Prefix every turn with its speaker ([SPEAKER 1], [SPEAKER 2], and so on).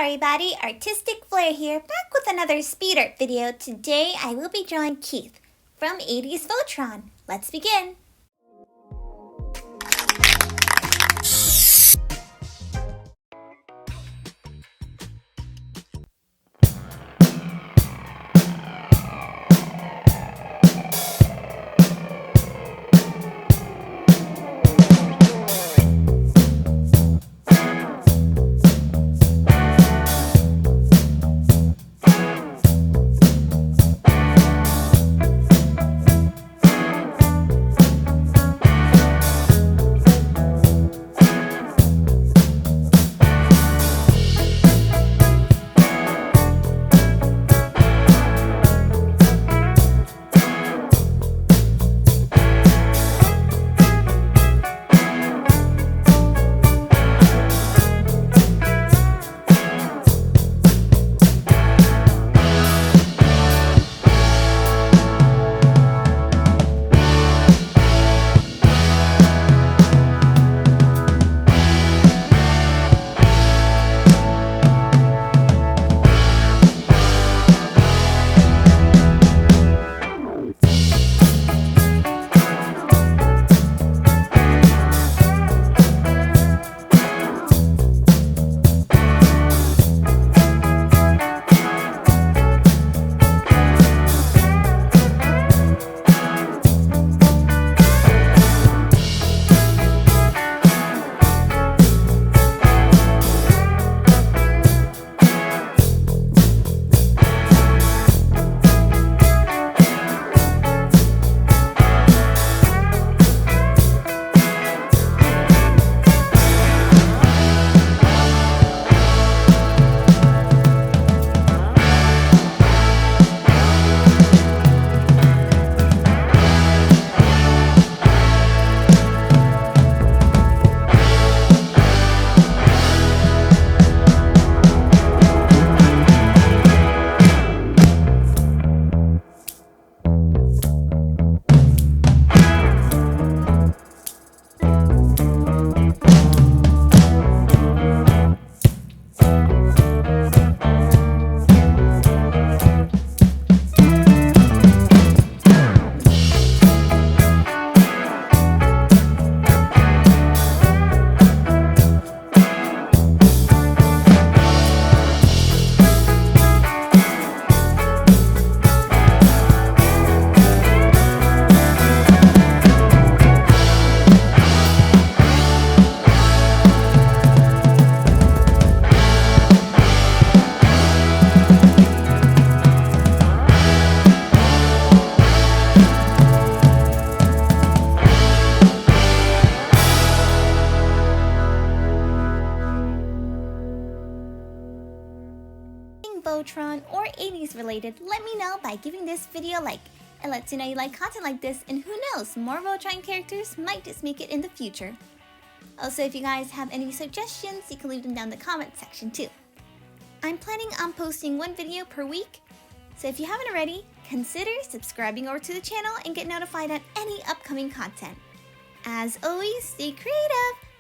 [SPEAKER 1] everybody, Artistic Flair here, back with another speed art video. Today I will be drawing Keith from 80s Voltron. Let's begin! Voltron or 80s related, let me know by giving this video a like. It lets you know you like content like this, and who knows, more Voltron characters might just make it in the future. Also, if you guys have any suggestions, you can leave them down in the comment section too. I'm planning on posting one video per week, so if you haven't already, consider subscribing over to the channel and get notified on any upcoming content. As always, stay creative!